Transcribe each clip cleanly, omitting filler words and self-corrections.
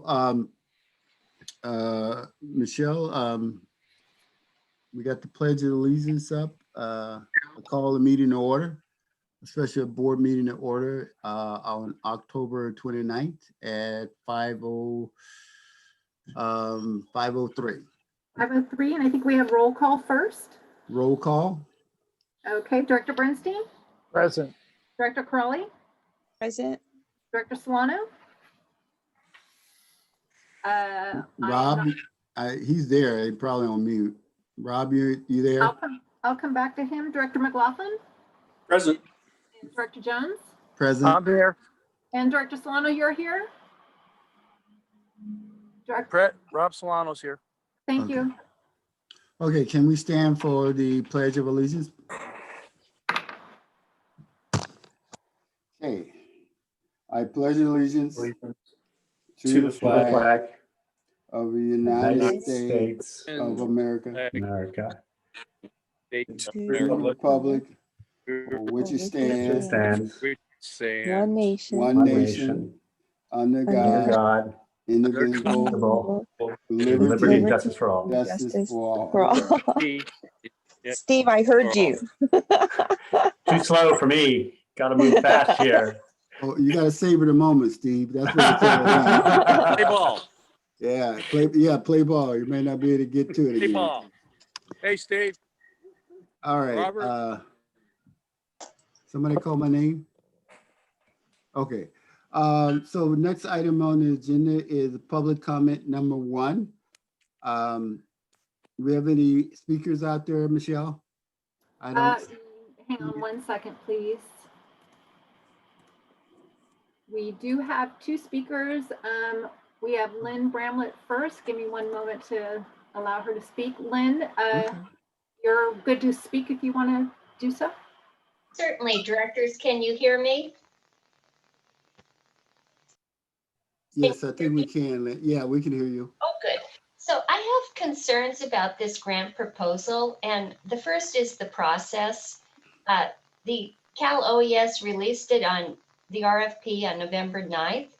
Um, Michelle, we got the Pledge of Allegiance up. I call the meeting to order, a special board meeting to order on October 29th at 5:03. 5:03, and I think we have roll call first. Roll call. Okay, Director Bernstein, Present. Director Crawley, Present. Director Solano. Rob, he's there. He's probably on mute. Rob, you there? I'll come back to him. Director McLaughlin, Present. and Director Jones, Present. I'm here. and Director Solano, you're here? Director, Rob Solano's here. thank Okay. you. Okay, can we stand for the Pledge of Allegiance? Okay. I pledge allegiance To the flag of the United United States States of America, of America, to the republic for which it stands, stands One nation. one nation, under Under God, God, indivisible, with liberty, liberty and justice for all. justice for for all. all. Steve, I heard you. Too slow for me. Got to move fast here. Oh, you gotta savor the moment, Steve. That's what it's all about. Play ball. Play ball. You may not be able to get to it Play again. ball. Hey, Steve. All right. Robert? Somebody call my name? Okay. So next item on the agenda is public comment number 1. Do we have any speakers out there, Michelle? I don't. Hang on 1 second, please. We do have 2 speakers. We have Lynn Bramlett first. Give me 1 moment to allow her to speak. Lynn, you're good to speak if you want to do so. Certainly, directors, can you hear me? Yes, I think we can. Yeah, we can hear you. Oh, good. So I have concerns about this grant proposal, and the first is the process. The Cal OES released it on the RFP on November 9th.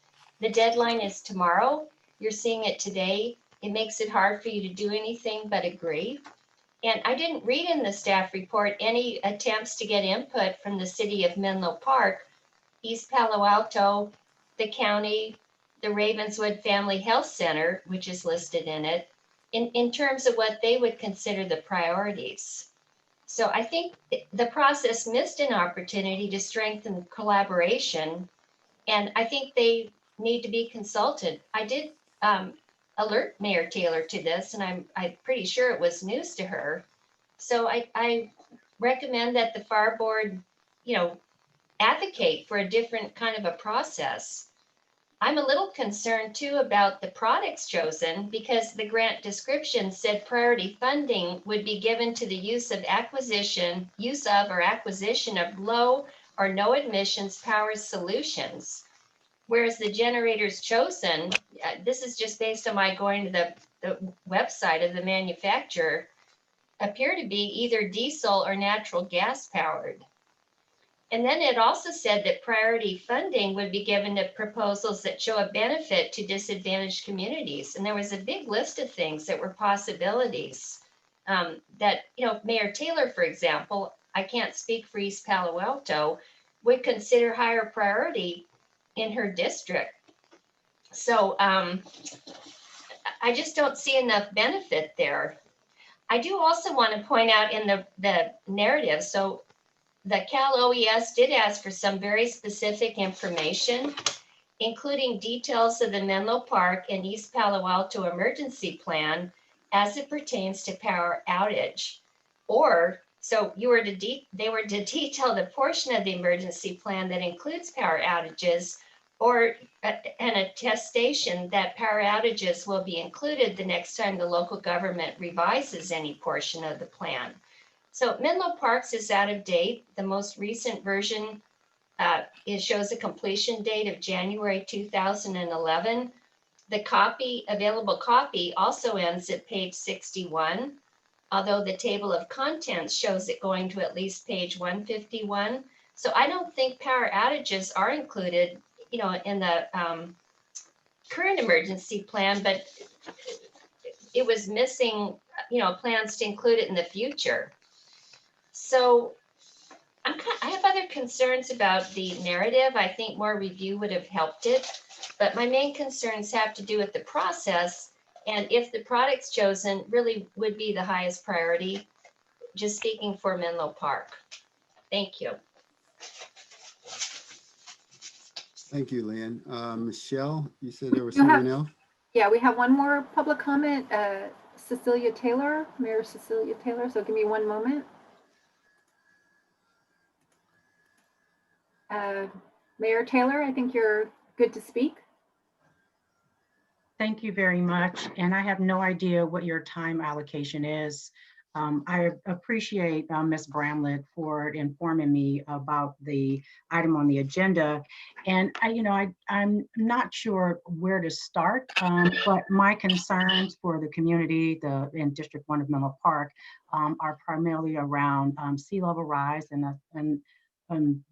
The deadline is tomorrow. You're seeing it today. It makes it hard for you to do anything but agree. And I didn't read in the staff report any attempts to get input from the city of Menlo Park, East Palo Alto, the county, the Ravenswood Family Health Center, which is listed in it, in terms of what they would consider the priorities. So I think the process missed an opportunity to strengthen collaboration, and I think they need to be consulted. I did alert Mayor Taylor to this, and I'm pretty sure it was news to her. So I recommend that the FAR board, advocate for a different kind of a process. I'm a little concerned too about the products chosen because the grant description said priority funding would be given to the use of or acquisition of low or no emissions power solutions. Whereas the generators chosen, this is just based on my going to the website of the manufacturer, appear to be either diesel or natural gas powered. And then it also said that priority funding would be given to proposals that show a benefit to disadvantaged communities. And there was a big list of things that were possibilities that, Mayor Taylor, for example, I can't speak for East Palo Alto, would consider higher priority in her district. So I just don't see enough benefit there. I do also want to point out in the narrative, so the Cal OES did ask for some very specific information, including details of the Menlo Park and East Palo Alto emergency plan as it pertains to power outage. They were to detail the portion of the emergency plan that includes power outages, or an attestation that power outages will be included the next time the local government revises any portion of the plan. So Menlo Parks is out of date. The most recent version it shows a completion date of January 2011. The available copy also ends at page 61, although the table of contents shows it going to at least page 151. So I don't think power outages are included, in the current emergency plan, but it was missing, plans to include it in the future. So I have other concerns about the narrative. I think more review would have helped it, but my main concerns have to do with the process and if the products chosen really would be the highest priority, just speaking for Menlo Park. Thank you. Thank you, Lynn. Michelle, you said there was You have- someone else? Yeah, we have one more public comment, Cecilia Taylor, Mayor Cecilia Taylor. So give me one moment. Mayor Taylor, I think you're good to speak. Thank you very much. And I have no idea what your time allocation is. I appreciate Ms. Bramlett for informing me about the item on the agenda. And I'm not sure where to start, but my concerns for the community in District 1 of Menlo Park are primarily around sea level rise and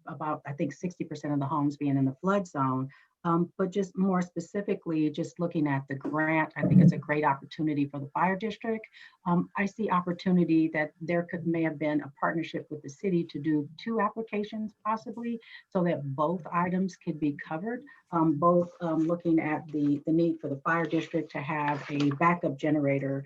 about, I think, 60% of the homes being in the flood zone. But just more specifically, just looking at the grant, I think it's a great opportunity for the fire district. I see opportunity that there may have been a partnership with the city to do 2 applications possibly, so that both items could be covered. Both looking at the need for the fire district to have a backup generator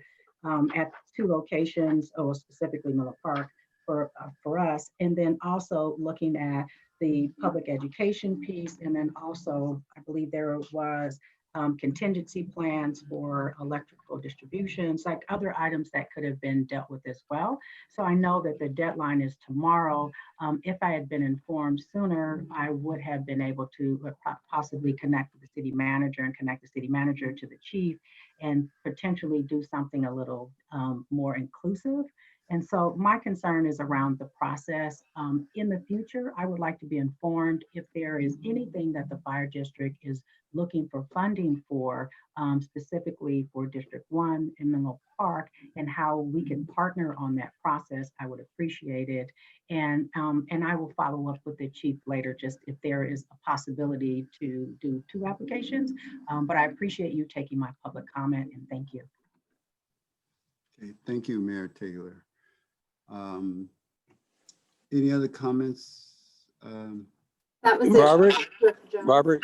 at 2 locations, or specifically Menlo Park for us, and then also looking at the public education piece, and then also, I believe there was contingency plans for electrical distributions, like other items that could have been dealt with as well. So I know that the deadline is tomorrow. If I had been informed sooner, I would have been able to possibly connect with the city manager and connect the city manager to the chief and potentially do something a little more inclusive. And so my concern is around the process. In the future, I would like to be informed if there is anything that the fire district is looking for funding for, specifically for District 1 in Menlo Park, and how we can partner on that process. I would appreciate it. And I will follow up with the chief later, just if there is a possibility to do 2 applications. But I appreciate you taking my public comment, and thank you. Okay, thank you, Mayor Taylor. Any other comments? That was it. Robert? Joan. Robert,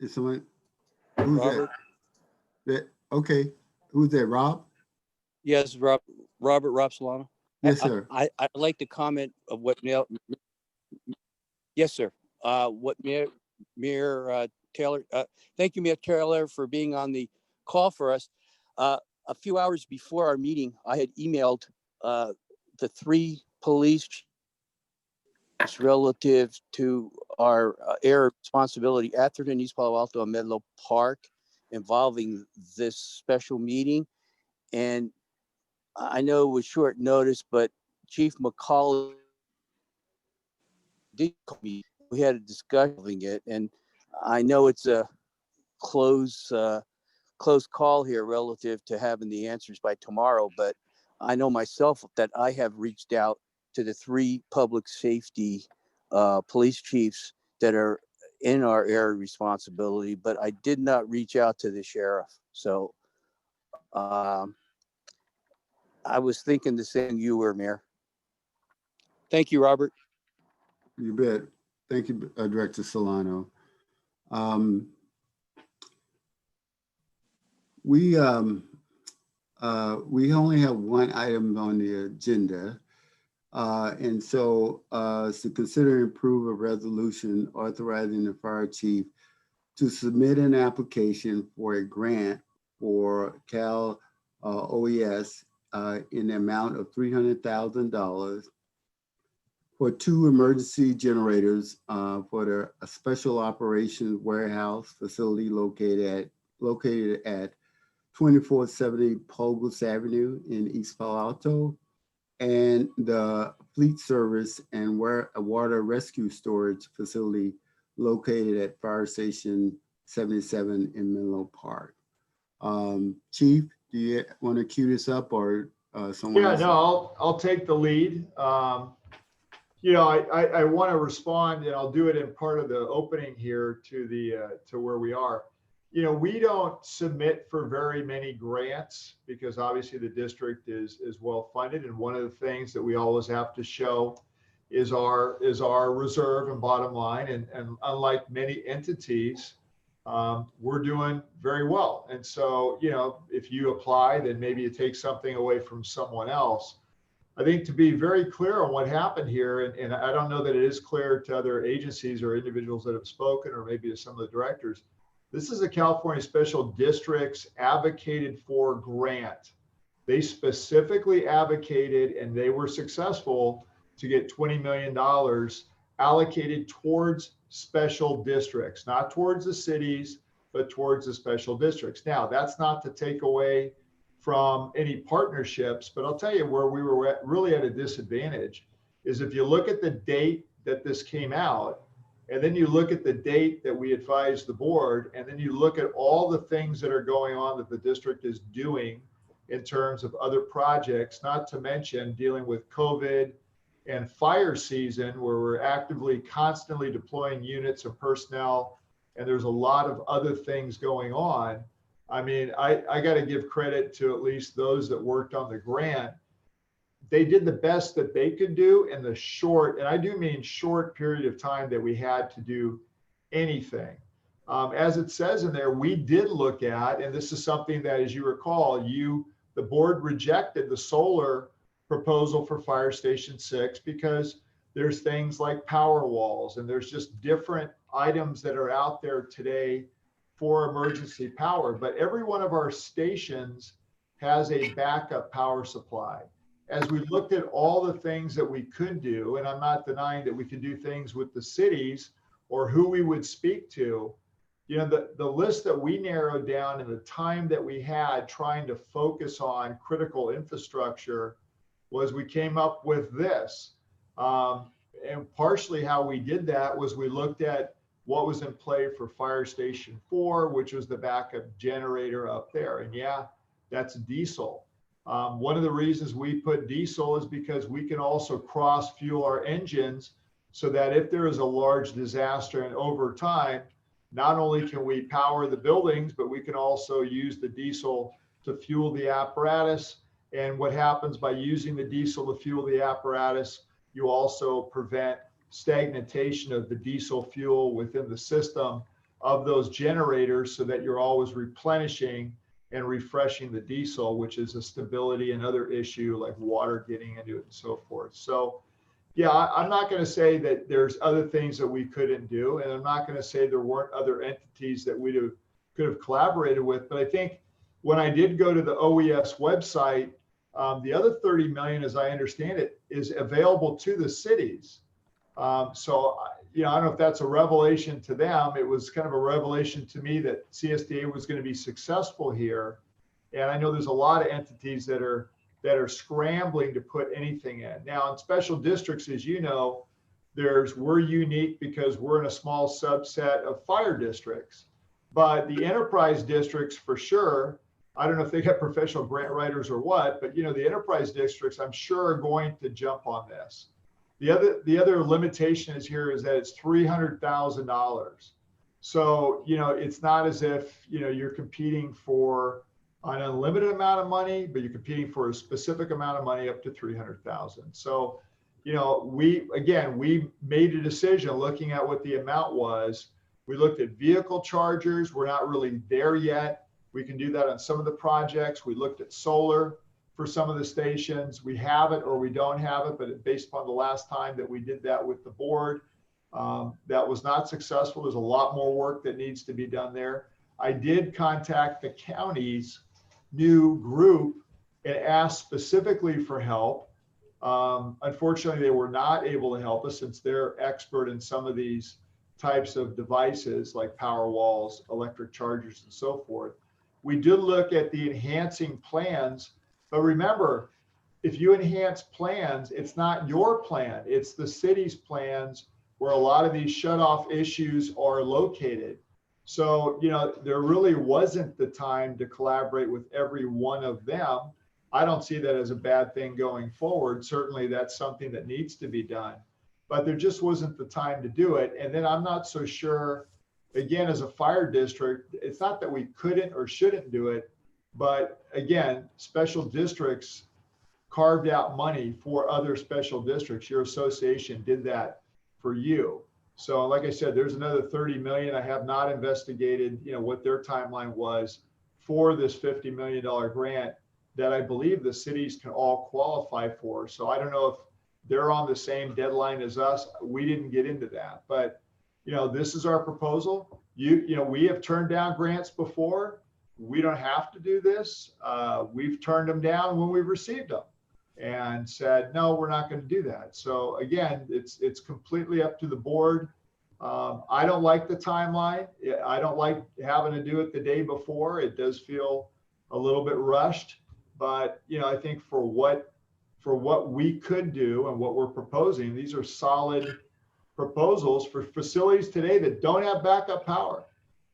Is someone? Who's Robert? Okay, who's that, Rob? Yes, Rob Solano. Yes, sir. I'd like to comment of what yes, sir. What Mayor Taylor, thank you, Mayor Taylor, for being on the call for us. A few hours before our meeting, I had emailed the 3 police chiefs relative to our air responsibility, Atherton, East Palo Alto, and Menlo Park, involving this special meeting. And I know it was short notice, but Chief McCauley did call me. We had a discussion of it, and I know it's a close call here relative to having the answers by tomorrow, but I know myself that I have reached out to the 3 public safety police chiefs that are in our area responsibility, but I did not reach out to the sheriff. So I was thinking the same you were, Mayor. Thank you, Robert. You bet. Thank you, Director Solano. We only have one item on the agenda. And so to consider and approve a resolution authorizing the fire chief to submit an application for a grant for Cal OES in the amount of $300,000 for 2 emergency generators for a special operations warehouse facility located at 2470 Pulvis Avenue in East Palo Alto, and the fleet service and a water rescue storage facility located at Fire Station 77 in Menlo Park. Chief, do you want to cue this up, or someone Yeah, else? no, I'll take the lead. I want to respond, and I'll do it in part of the opening here to where we are. We don't submit for very many grants because obviously the district is well funded, and one of the things that we always have to show is our reserve and bottom line. And unlike many entities, we're doing very well. And so, if you apply, then maybe you take something away from someone else. I think to be very clear on what happened here, and I don't know that it is clear to other agencies or individuals that have spoken, or maybe to some of the directors, this is a California Special Districts advocated for grant. They specifically advocated, and they were successful to get $20 million allocated towards special districts, not towards the cities, but towards the special districts. Now, that's not to take away from any partnerships, but I'll tell you where we were really at a disadvantage is if you look at the date that this came out, and then you look at the date that we advised the board, and then you look at all the things that are going on that the district is doing in terms of other projects, not to mention dealing with COVID and fire season, where we're actively, constantly deploying units of personnel, and there's a lot of other things going on. I mean, I got to give credit to at least those that worked on the grant. They did the best that they could do in the short, and I do mean short period of time that we had to do anything. As it says in there, we did look at, and this is something that, as you recall, the board rejected the solar proposal for Fire Station 6 because there's things like power walls, and there's just different items that are out there today for emergency power. But every one of our stations has a backup power supply. As we looked at all the things that we could do, and I'm not denying that we could do things with the cities or who we would speak to, the list that we narrowed down and the time that we had trying to focus on critical infrastructure was we came up with this. And partially how we did that was we looked at what was in play for Fire Station 4, which was the backup generator up there. And yeah, that's diesel. One of the reasons we put diesel is because we can also cross fuel our engines so that if there is a large disaster and over time, not only can we power the buildings, but we can also use the diesel to fuel the apparatus. And what happens by using the diesel to fuel the apparatus, you also prevent stagnation of the diesel fuel within the system of those generators so that you're always replenishing and refreshing the diesel, which is a stability and other issue like water getting into it and so forth. So yeah, I'm not going to say that there's other things that we couldn't do, and I'm not going to say there weren't other entities that we could have collaborated with. But I think when I did go to the OES website, the other 30 million, as I understand it, is available to the cities. So I don't know if that's a revelation to them. It was kind of a revelation to me that CSDA was going to be successful here. And I know there's a lot of entities that are scrambling to put anything in. Now, in special districts, as you know, we're unique because we're in a small subset of fire districts. But the enterprise districts, for sure, I don't know if they got professional grant writers or what, but the enterprise districts, I'm sure, are going to jump on this. The other limitation is here is that it's $300,000. So, it's not as if, you're competing for an unlimited amount of money, but you're competing for a specific amount of money up to 300,000. So, we made a decision looking at what the amount was. We looked at vehicle chargers. We're not really there yet. We can do that on some of the projects. We looked at solar for some of the stations. We have it or we don't have it, but based upon the last time that we did that with the board, that was not successful. There's a lot more work that needs to be done there. I did contact the county's new group and asked specifically for help. Unfortunately, they were not able to help us since they're expert in some of these types of devices like power walls, electric chargers, and so forth. We did look at the enhancing plans, but remember, if you enhance plans, it's not your plan, it's the city's plans where a lot of these shut-off issues are located. So, there really wasn't the time to collaborate with every one of them. I don't see that as a bad thing going forward. Certainly that's something that needs to be done. but there just wasn't the time to do it. And then I'm not so sure, again, as a fire district, it's not that we couldn't or shouldn't do it, but again, special districts carved out money for other special districts. Your association did that for you. So like I said, there's another 30 million. I have not investigated, what their timeline was for this $50 million grant that I believe the cities can all qualify for. So I don't know if they're on the same deadline as us. We didn't get into that, but this is our proposal. We have turned down grants before. We don't have to do this. We've turned them down when we've received them and said, no, we're not going to do that. So again, it's completely up to the board. I don't like the timeline. I don't like having to do it the day before. It does feel a little bit rushed, but I think for what we could do and what we're proposing, these are solid proposals for facilities today that don't have backup power.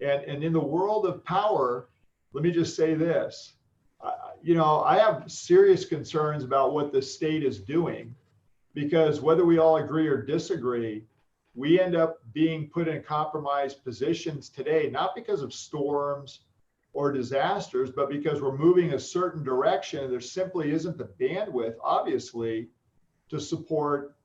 And in the world of power, let me just say this, I have serious concerns about what the state is doing, because whether we all agree or disagree, we end up being put in compromised positions today, not because of storms or disasters, but because we're moving a certain direction. There simply isn't the bandwidth, obviously, to support,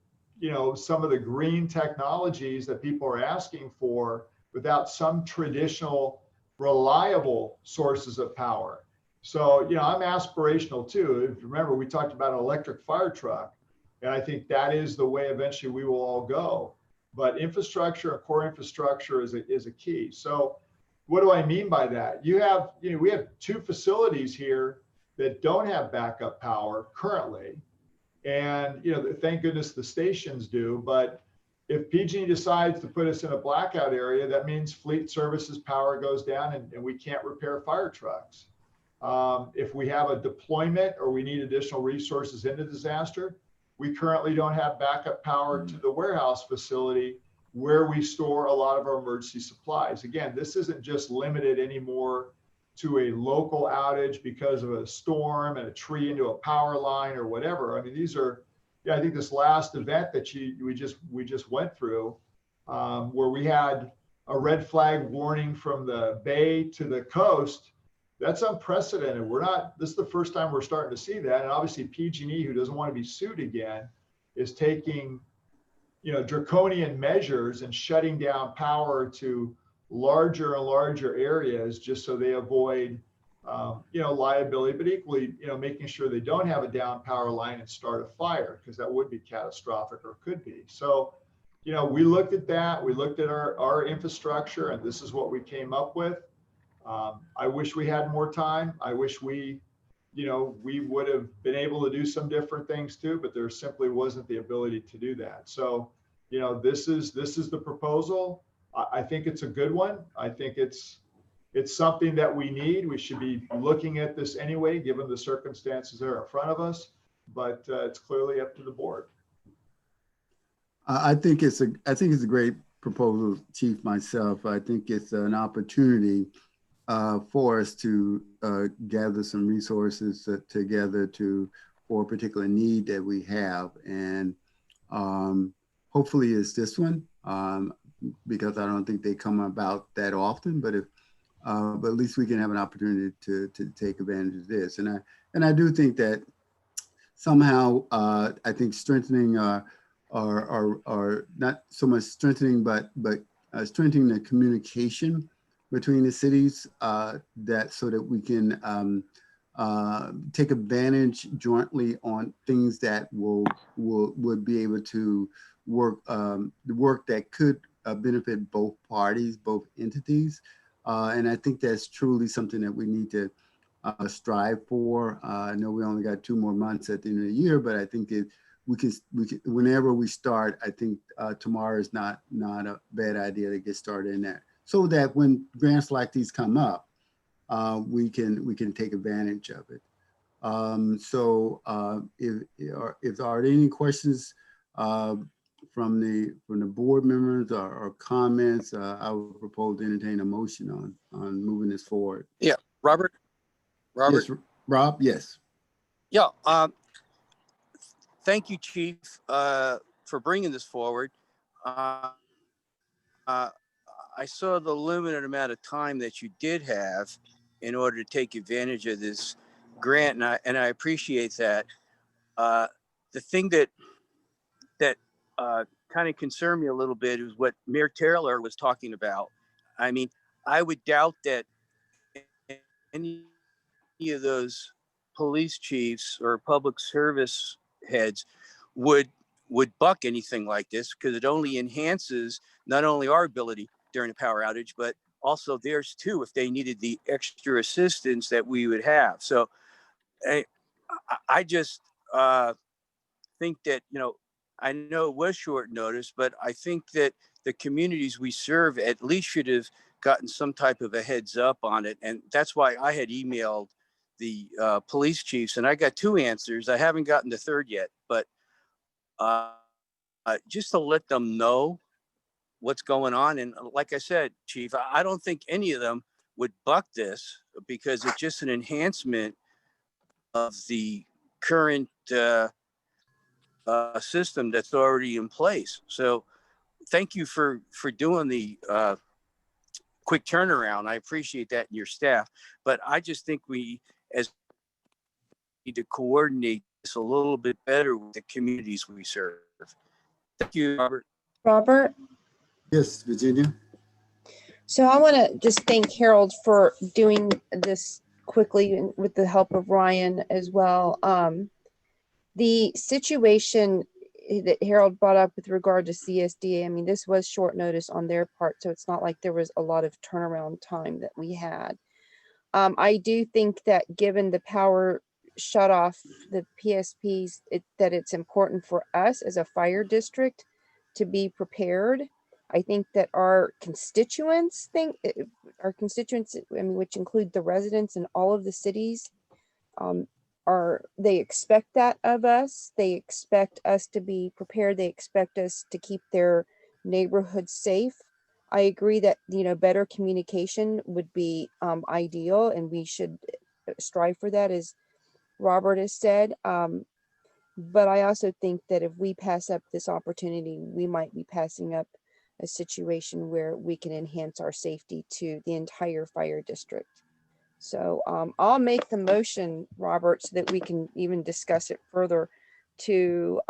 some of the green technologies that people are asking for without some traditional reliable sources of power. So, I'm aspirational too. If you remember, we talked about an electric fire truck, and I think that is the way eventually we will all go. But infrastructure and core infrastructure is a key. So what do I mean by that? We have two facilities here that don't have backup power currently. And, thank goodness the stations do. But if PG&E decides to put us in a blackout area, that means fleet services power goes down and we can't repair fire trucks. If we have a deployment or we need additional resources in a disaster, we currently don't have backup power to the warehouse facility where we store a lot of our emergency supplies. Again, this isn't just limited anymore to a local outage because of a storm and a tree into a power line or whatever. I mean, these are, I think this last event that we just went through, where we had a red flag warning from the bay to the coast, that's unprecedented. This is the first time we're starting to see that. And obviously PG&E, who doesn't want to be sued again, is taking, draconian measures and shutting down power to larger and larger areas just so they avoid, liability, but equally, making sure they don't have a down power line and start a fire, because that would be catastrophic, or could be. So, we looked at that. We looked at our infrastructure, and this is what we came up with. I wish we had more time. I wish we would have been able to do some different things too, but there simply wasn't the ability to do that. So, this is the proposal. I think it's a good one. I think it's something that we need. We should be looking at this anyway, given the circumstances that are in front of us, but it's clearly up to the board. I think it's a great proposal, Chief, myself. I think it's an opportunity for us to gather some resources together for a particular need that we have. And hopefully it's this one, because I don't think they come about that often, but at least we can have an opportunity to take advantage of this. And I do think that somehow, I think strengthening our not so much strengthening, but strengthening the communication between the cities, so that we can take advantage jointly on things that would be able to work, the work that could benefit both parties, both entities. And I think that's truly something that we need to strive for. I know we only got 2 more months at the end of the year, but I think we can whenever we start, I think tomorrow is not a bad idea to get started in that, so that when grants like these come up, we can take advantage of it. So if there are any questions from the board members or comments, I would propose to entertain a motion on moving this forward. Yeah, Robert. Yes, Rob. Yes. Yeah. Thank you, Chief. for bringing this forward. I saw the limited amount of time that you did have in order to take advantage of this grant, and I appreciate that. The thing that kind of concerned me a little bit is what Mayor Taylor was talking about. I mean, I would doubt that any of those police chiefs or public service heads would buck anything like this, because it only enhances not only our ability during a power outage, but also theirs too, if they needed the extra assistance that we would have. So I just think that, I know it was short notice, but I think that the communities we serve at least should have gotten some type of a heads up on it. And that's why I had emailed the police chiefs, and I got 2 answers. I haven't gotten the third yet, but just to let them know what's going on. And like I said, Chief, I don't think any of them would buck this, because it's just an enhancement of the current system that's already in place. So thank you for doing the quick turnaround. I appreciate that in your staff, but I just think we need to coordinate this a little bit better with the communities we serve. Thank you, Robert. Robert, Yes, Virginia. so I want to just thank Harold for doing this quickly and with the help of Ryan as well. The situation that Harold brought up with regard to CSDA, I mean, this was short notice on their part, so it's not like there was a lot of turnaround time that we had. I do think that given the power shut off, the PSPs, that it's important for us as a fire district to be prepared. I think that our constituents, I mean, which include the residents in all of the cities, they expect that of us. They expect us to be prepared. They expect us to keep their neighborhoods safe. I agree that, better communication would be ideal, and we should strive for that, as Robert has said. But I also think that if we pass up this opportunity, we might be passing up a situation where we can enhance our safety to the entire fire district. So I'll make the motion, Robert, so that we can even discuss it further, to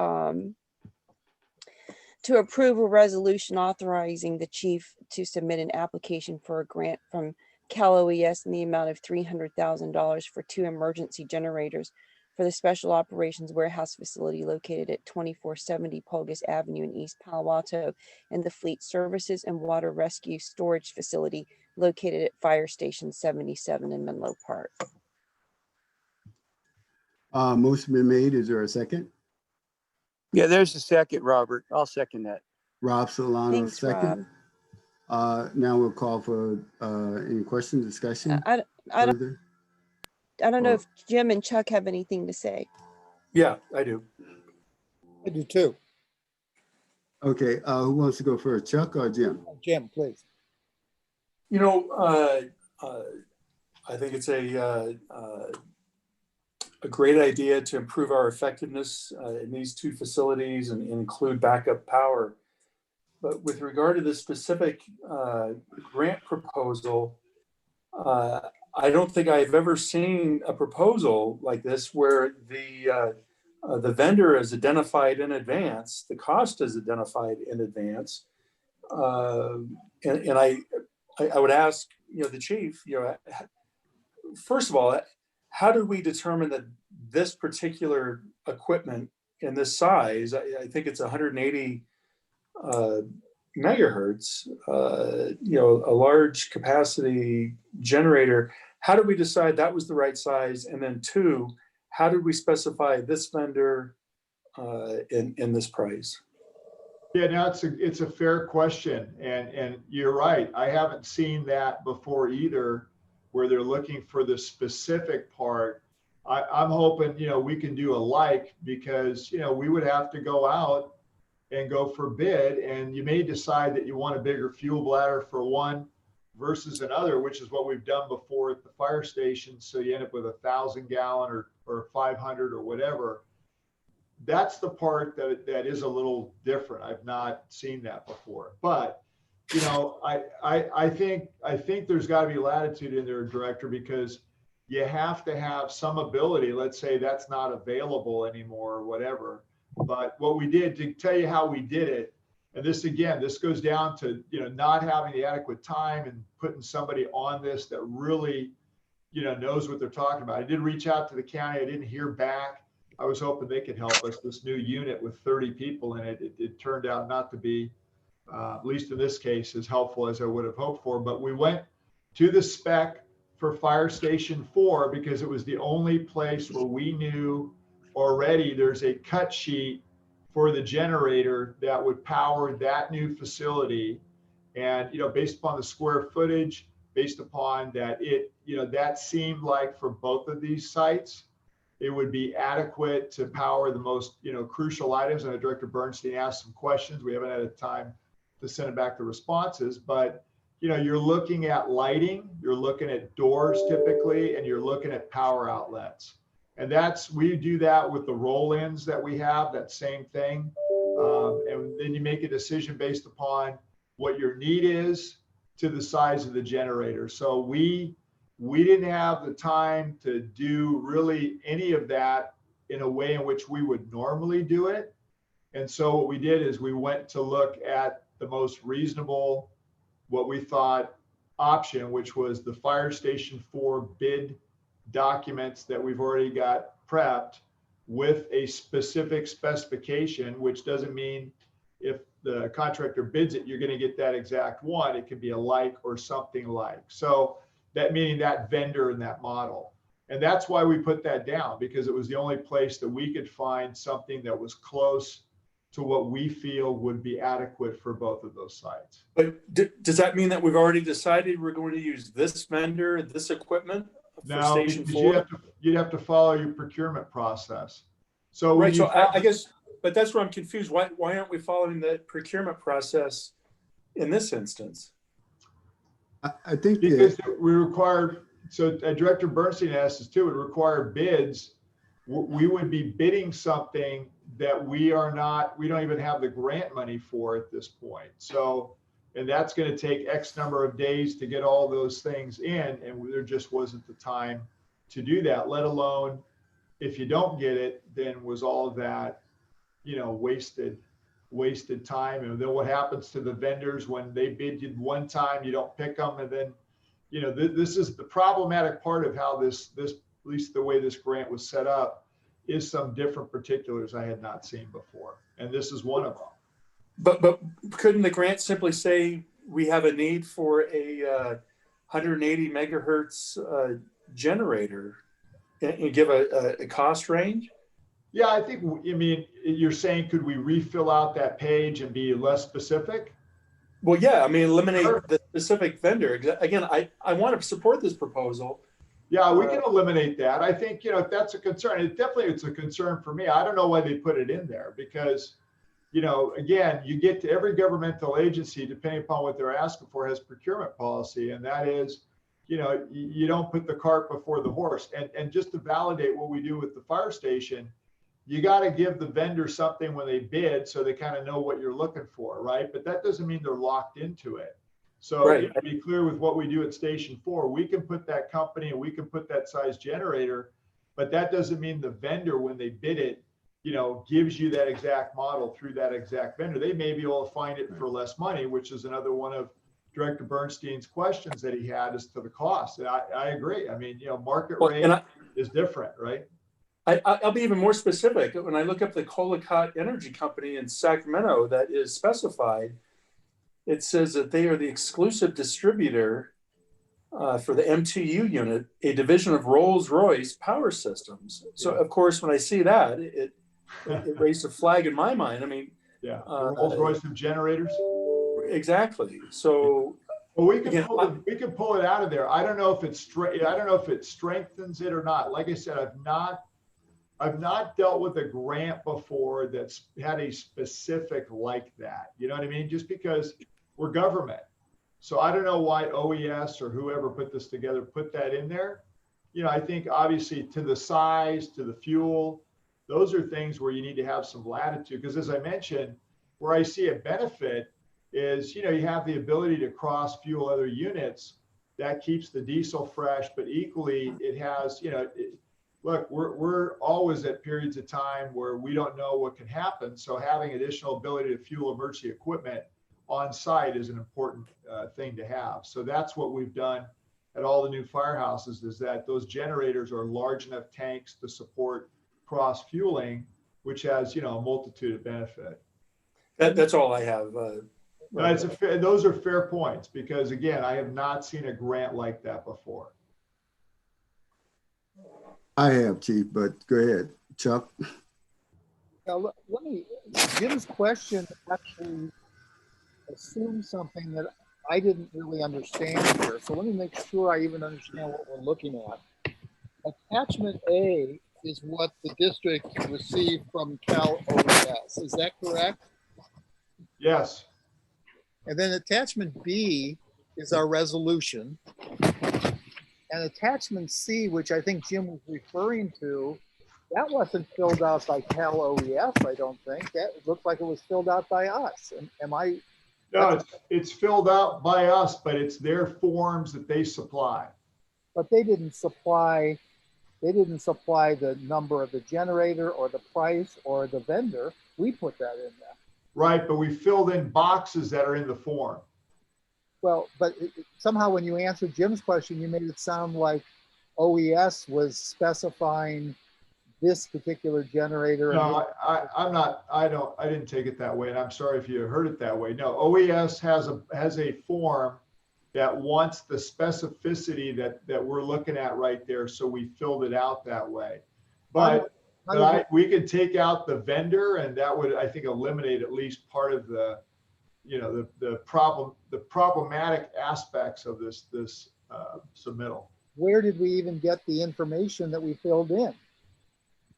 approve a resolution authorizing the chief to submit an application for a grant from Cal OES in the amount of $300,000 for 2 emergency generators for the Special Operations Warehouse Facility located at 2470 Pulgas Avenue in East Palo Alto, and the Fleet Services and Water Rescue Storage Facility located at Fire Station 77 in Menlo Park. Motion been made. Is there a second? Yeah, there's a second, Robert. I'll second that. Rob Solano, Thanks, second. Now we'll call for any questions, discussion. I further? don't know if Jim and Chuck have anything to say. Yeah, I do. I do too. Okay, who wants to go first, Chuck or Jim? Jim, please. I think it's a great idea to improve our effectiveness in these 2 facilities and include backup power. But with regard to the specific grant proposal, I don't think I've ever seen a proposal like this where the vendor is identified in advance, the cost is identified in advance, and I would ask, the chief, first of all, how do we determine that this particular equipment in this size, I think it's 180 megahertz, a large capacity generator, how did we decide that was the right size? And then 2, how did we specify this vendor in this price? Yeah, no, it's a fair question, and you're right. I haven't seen that before either, where they're looking for the specific part. I'm hoping, we can do a like, because, we would have to go out and go for bid, and you may decide that you want a bigger fuel bladder for one versus another, which is what we've done before at the fire station. So you end up with 1,000 gallon or 500 or whatever. that's the part that is a little different. I've not seen that before, but you know, I think there's got to be latitude in there, Director, because you have to have some ability. Let's say that's not available anymore or whatever. But what we did, to tell you how we did it, and this again, this goes down to, you know, not having the adequate time and putting somebody on this that really, you know, knows what they're talking about. I did reach out to the county. I didn't hear back. I was hoping they could help us. This new unit with 30 people in it, it turned out not to be, at least in this case, as helpful as I would have hoped for. But we went to the spec for Fire Station 4 because it was the only place where we knew already there's a cut sheet for the generator that would power that new facility. And, you know, based upon the square footage, based upon that, it, you know, that seemed like for both of these sites, it would be adequate to power the most, you know, crucial items. And Director Bernstein asked some questions. We haven't had a time to send it back the responses, but you know, you're looking at lighting, you're looking at doors typically, and you're looking at power outlets. And that's, we do that with the roll-ins that we have, that same thing. And then you make a decision based upon what your need is to the size of the generator. So we didn't have the time to do really any of that in a way in which we would normally do it. And so what we did is we went to look at the most reasonable, what we thought option, which was the Fire Station 4 bid documents that we've already got prepped with a specific specification, which doesn't mean if the contractor bids it, you're going to get that exact one. It could be a like or something like. So that meaning that vendor and that model. And that's why we put that down, because it was the only place that we could find something that was close to what we feel would be adequate for both of those sites. But does that mean that we've already decided we're going to use this vendor, this equipment for No, Station because 4? you'd have to follow your procurement process. So Right, so I guess, but that's where I'm confused. Why aren't we following the procurement process in this instance? I think because we require, so Director Bernstein asked us too, it required bids. We would be bidding something that we don't even have the grant money for at this point. So, and that's going to take X number of days to get all those things in, and there just wasn't the time to do that, let alone if you don't get it, then was all of that, you know, wasted time. And then what happens to the vendors when they bid you one time, you don't pick them, and then, you know, this is the problematic part of how this at least the way this grant was set up, is some different particulars I had not seen before, and this is one of them. But couldn't the grant simply say we have a need for a 180 megahertz generator and give a cost range? Yeah, I think, I mean, you're saying, could we refill out that page and be less specific? Well, yeah, I mean, eliminate the specific vendor. Again, I want to support this proposal. Yeah, we can eliminate that. I think, you know, if that's a concern, it's a concern for me. I don't know why they put it in there because, you know, again, you get to every governmental agency, depending upon what they're asking for, has procurement policy. And that is, you know, you don't put the cart before the horse. And just to validate what we do with the fire station, you got to give the vendor something when they bid so they kind of know what you're looking for, right? But that doesn't mean they're locked into it. So right. To be clear with what we do at Station 4, we can put that company and we can put that size generator, but that doesn't mean the vendor, when they bid it, you know, gives you that exact model through that exact vendor. They may be able to find it for less money, which is another one of Director Bernstein's questions that he had as to the cost. And I agree. I mean, you know, market rate is different, right? I'll be even more specific. When I look up the Colacott Energy Company in Sacramento that is specified, it says that they are the exclusive distributor for the MTU unit, a division of Rolls-Royce Power Systems. So, of course, when I see that, it raised a flag in my mind. I mean, yeah, Rolls-Royce of generators. Exactly. So, well, we can pull it out of there. I don't know if it strengthens it or not. Like I said, I've not dealt with a grant before that's had a specific like that. You know what I mean? Just because we're government. So I don't know why OES or whoever put this together put that in there. You know, I think obviously to the size, to the fuel, Those are things where you need to have some latitude, because as I mentioned, where I see a benefit is, you have the ability to cross fuel other units. That keeps the diesel fresh, but equally it has, look, we're always at periods of time where we don't know what can happen. So having additional ability to fuel emergency equipment on site is an important thing to have. So that's what we've done at all the new firehouses, is that those generators are large enough tanks to support cross fueling, which has, a multitude of benefit. That's all I have. Those are fair points, because again, I have not seen a grant like that before. I have, Chief, but go ahead, Chuck. Now, let me, Jim's question actually assumes something that I didn't really understand here. So let me make sure I even understand what we're looking at. Attachment A is what the district received from Cal OES. Is that correct? Yes. And then attachment B is our resolution. And attachment C, which I think Jim was referring to, that wasn't filled out by Cal OES, I don't think. That looked like it was filled out by us. Am I? No, it's filled out by us, but it's their forms that they supply. But they didn't supply the number of the generator or the price or the vendor. We put that in there. Right, but we filled in boxes that are in the form. Well, but somehow when you answered Jim's question, you made it sound like OES was specifying this particular generator. No, I didn't take it that way, and I'm sorry if you heard it that way. No, OES has a form that wants the specificity that we're looking at right there, so we filled it out that way. But we could take out the vendor, and that would, I think, eliminate at least part of the, the problematic aspects of this submittal. Where did we even get the information that we filled in?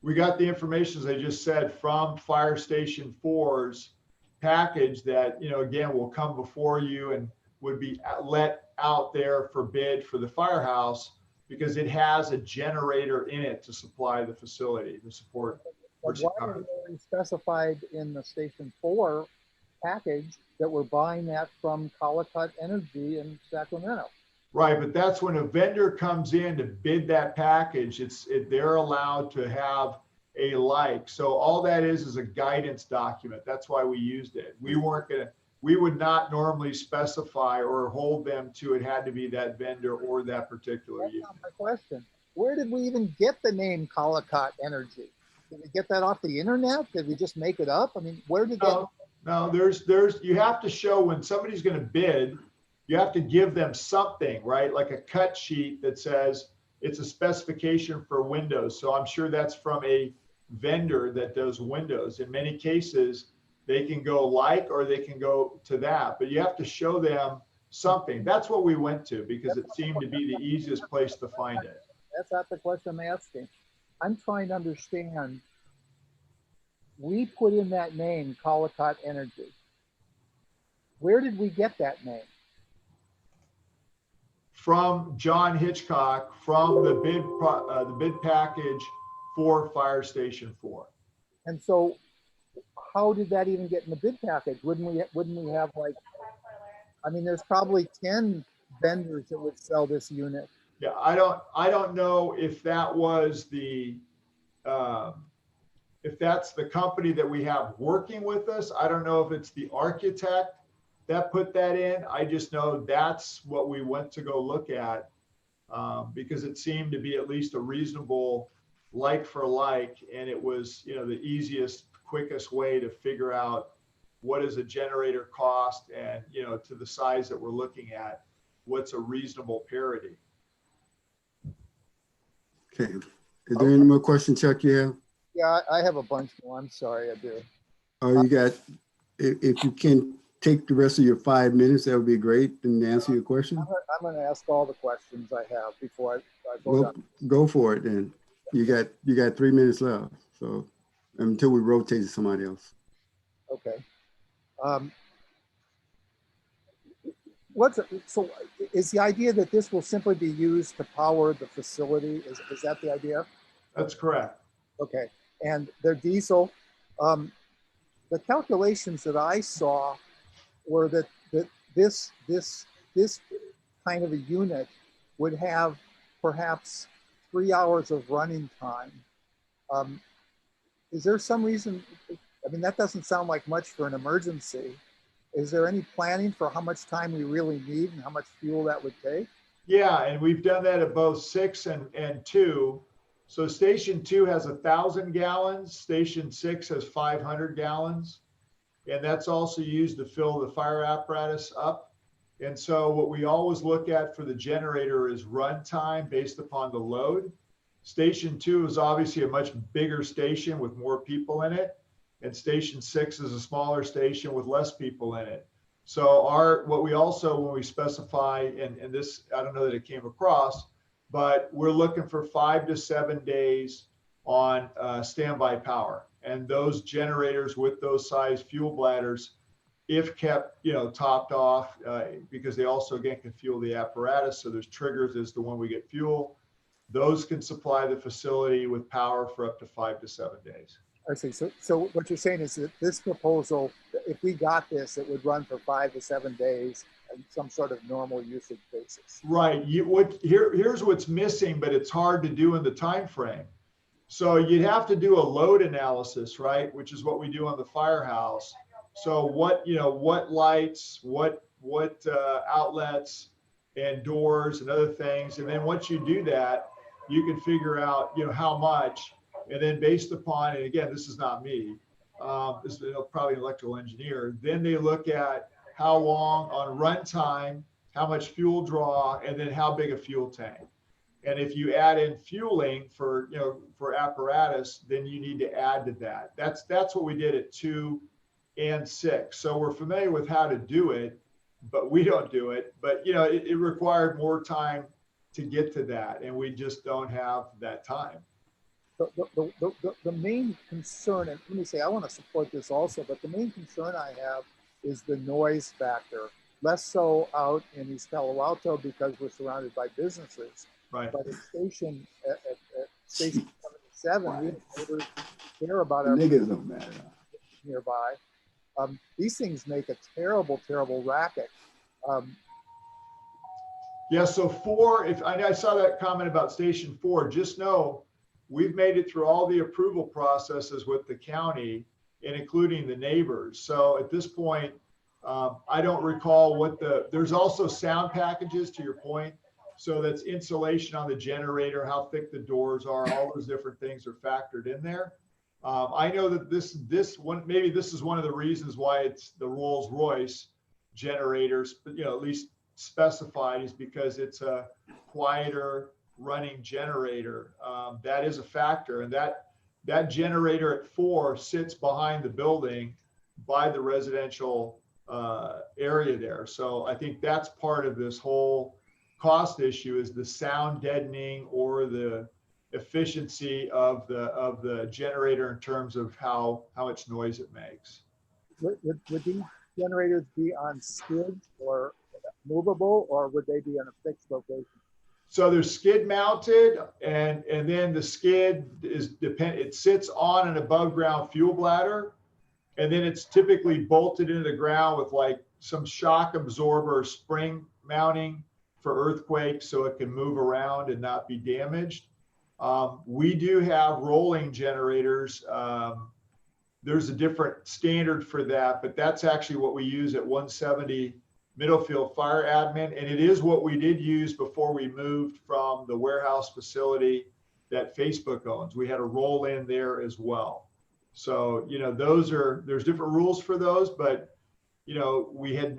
We got the information, as I just said, from Fire Station 4's package that, again, will come before you and would be let out there for bid for the firehouse, because it has a generator in it to supply the facility to support. But why are they specified in the Station 4 package that we're buying that from Collicut Energy in Sacramento? Right, but that's when a vendor comes in to bid that package, they're allowed to have a like. So all that is a guidance document. That's why we used it. We would not normally specify or hold them to it had to be that vendor or that particular That's unit. not my question. Where did we even get the name Collicut Energy? Did we get that off the internet? Did we just make it up? I mean, where did that? No, you have to show when somebody's going to bid, you have to give them something, right? Like a cut sheet that says it's a specification for windows. So I'm sure that's from a vendor that does windows. In many cases, they can go like, or they can go to that, but you have to show them something. That's what we went to, because it seemed to be the easiest place to find it. That's not the question I'm asking. I'm trying to understand. We put in that name, Collicut Energy. Where did we get that name? From John Hitchcock, from the bid package for Fire Station 4. And so how did that even get in the bid package? Wouldn't we have like, I mean, there's probably 10 vendors that would sell this unit. Yeah, I don't know if that was if that's the company that we have working with us. I don't know if it's the architect that put that in. I just know that's what we went to go look at, because it seemed to be at least a reasonable like for like, and it was, the easiest, quickest way to figure out what is a generator cost, and to the size that we're looking at, what's a reasonable parity. Okay. Is there any more questions, Chuck, you have? Yeah, I have a bunch more. I'm sorry, I do. Oh, you got, if you can take the rest of your 5 minutes, that would be great, and answer your question. I'm going to ask all the questions I have before I vote Well, on. go for it then. You got 3 minutes left, so until we rotate to somebody else. Okay. So is the idea that this will simply be used to power the facility? Is that the idea? That's correct. Okay. and they're diesel. The calculations that I saw were that this kind of a unit would have perhaps 3 hours of running time. Is there some reason? I mean, that doesn't sound like much for an emergency. Is there any planning for how much time we really need and how much fuel that would take? Yeah, and we've done that at both 6 and 2. So station 2 has 1,000 gallons, station 6 has 500 gallons. And that's also used to fill the fire apparatus up. And so what we always look at for the generator is run time based upon the load. Station 2 is obviously a much bigger station with more people in it. And station 6 is a smaller station with less people in it. So what we also, when we specify, and this, I don't know that it came across, but we're looking for 5 to 7 days on standby power. And those generators with those size fuel bladders, if kept, topped off, because they also, again, can fuel the apparatus. So there's triggers as to when we get fuel. Those can supply the facility with power for up to 5 to 7 days. I see. So what you're saying is that this proposal, if we got this, it would run for 5 to 7 days and some sort of normal usage basis. Right. Here's what's missing, but it's hard to do in the time frame. So you'd have to do a load analysis, right? Which is what we do on the firehouse. So what lights, what outlets and doors and other things. And then once you do that, you can figure out, how much. And then based upon, and again, this is not me, this is probably an electrical engineer. Then they look at how long on runtime, how much fuel draw, and then how big a fuel tank. And if you add in fueling for apparatus, then you need to add to that. That's what we did at 2 and 6. So we're familiar with how to do it, but we don't do it. But it required more time to get to that, and we just don't have that time. The main concern, and let me say, I want to support this also, but the main concern I have is the noise factor. Less so out in East Palo Alto because we're surrounded by businesses. Right. But at station 77, we don't care about our Niggas don't matter. nearby. These things make a terrible, terrible racket. Yeah, so 4, I saw that comment about station 4, just know we've made it through all the approval processes with the county and including the neighbors. So at this point, I don't recall there's also sound packages, to your point. So that's insulation on the generator, how thick the doors are, all those different things are factored in there. I know that maybe this is one of the reasons why it's the Rolls-Royce generators, at least specified, is because it's a quieter running generator. That is a factor, and that generator at 4 sits behind the building by the residential area there. So I think that's part of this whole cost issue, is the sound deadening or the efficiency of the generator in terms of how much noise it makes. Would these generators be on skids or movable, or would they be on a fixed location? So they're skid mounted, and then the skid it sits on an above ground fuel bladder, and then it's typically bolted into the ground with like some shock absorber spring mounting for earthquakes, so it can move around and not be damaged. We do have rolling generators. There's a different standard for that, but that's actually what we use at 170 Middlefield Fire Admin. And it is what we did use before we moved from the warehouse facility that Facebook owns. We had a roll in there as well. So, there's different rules for those, but, we had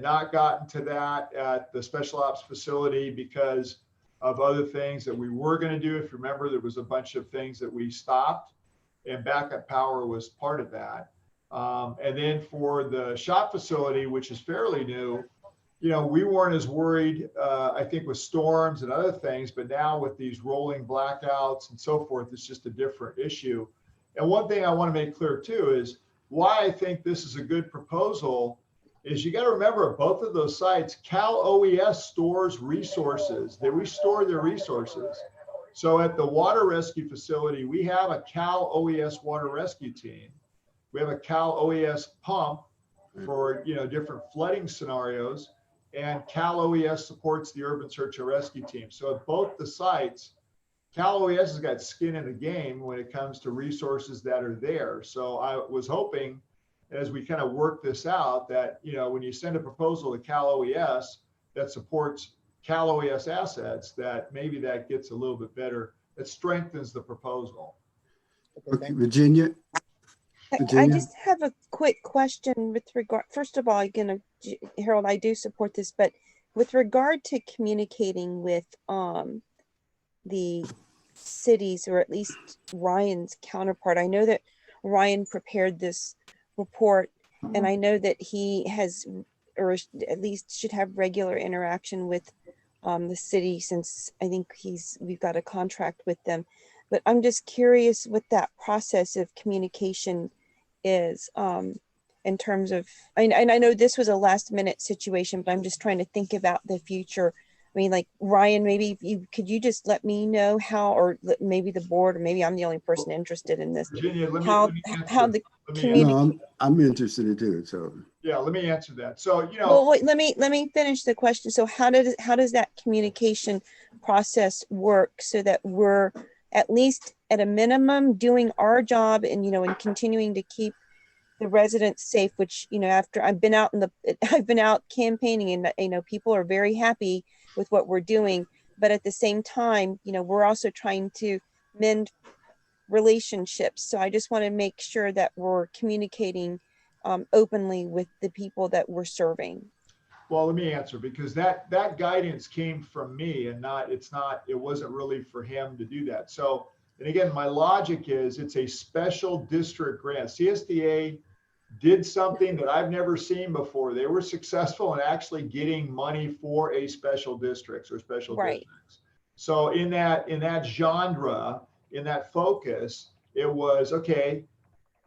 not gotten to that at the special ops facility because of other things that we were going to do. If you remember, there was a bunch of things that we stopped, and backup power was part of that. And then for the shop facility, which is fairly new, we weren't as worried, I think, with storms and other things, but now with these rolling blackouts and so forth, it's just a different issue. And one thing I want to make clear too is why I think this is a good proposal is you got to remember at both of those sites, Cal OES stores resources. They restore their resources. So at the water rescue facility, we have a Cal OES water rescue team. We have a Cal OES pump for, different flooding scenarios, and Cal OES supports the urban search and rescue team. So at both the sites, Cal OES has got skin in the game when it comes to resources that are there. So I was hoping, as we kind of work this out, that, when you send a proposal to Cal OES that supports Cal OES assets, that maybe that gets a little bit better. It strengthens the proposal. Okay, Virginia? I Virginia? just have a quick question with regard, first of all, Harold, I do support this, but with regard to communicating with the cities, or at least Ryan's counterpart, I know that Ryan prepared this report, and I know that he has, or at least should have, regular interaction with the city, since I think we've got a contract with them. But I'm just curious what that process of communication is, in terms of, and I know this was a last minute situation, but I'm just trying to think about the future. I mean, like, Ryan, maybe could you just let me know how, or maybe the board, or maybe I'm the only person interested in this, Virginia, how the community. No, I'm interested in it too, so. Yeah, let me answer that. So, Well, wait, let me finish the question. So how does that communication process work, so that we're at least at a minimum doing our job, and, and continuing to keep the residents safe, which, after I've been out campaigning, and, people are very happy with what we're doing, but at the same time, we're also trying to mend relationships. So I just want to make sure that we're communicating openly with the people that we're serving. well, let me answer, because that guidance came from me, and it wasn't really for him to do that. So, and again, my logic is it's a special district grant. CSDA did something that I've never seen before. They were successful in actually getting money for a special districts or special districts. So in that genre, in that focus, it was, okay,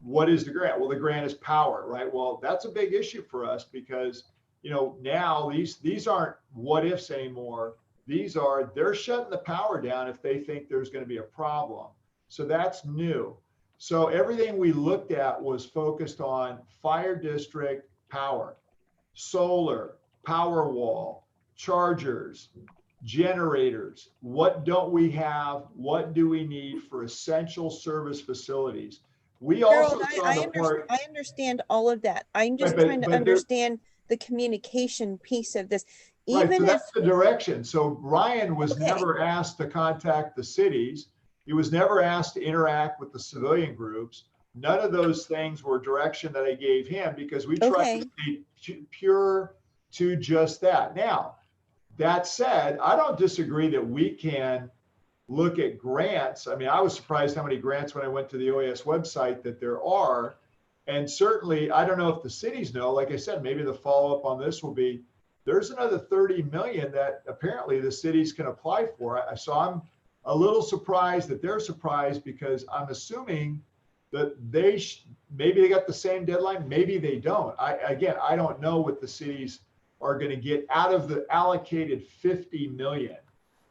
what is the grant? Well, the grant is power, right? Well, that's a big issue for us, because, now these aren't what ifs anymore. They're shutting the power down if they think there's going to be a problem. So that's new. So everything we looked at was focused on fire district power, solar, power wall, chargers, generators. What don't we have? What do we need for essential service facilities? We also Harold, I understand all of that. I'm just trying to understand the communication piece of this. Right, so that's the direction. So Ryan was never asked to contact the cities. He was never asked to interact with the civilian groups. None of those things were direction that I gave him, because we tried to stay pure to just that. Now, that said, I don't disagree that we can look at grants. I mean, I was surprised how many grants when I went to the OAS website that there are. And certainly, I don't know if the cities know, like I said, maybe the follow-up on this will be, there's another 30 million that apparently the cities can apply for. So I'm a little surprised that they're surprised, because I'm assuming that maybe they got the same deadline, maybe they don't. I don't know what the cities are going to get out of the allocated 50 million.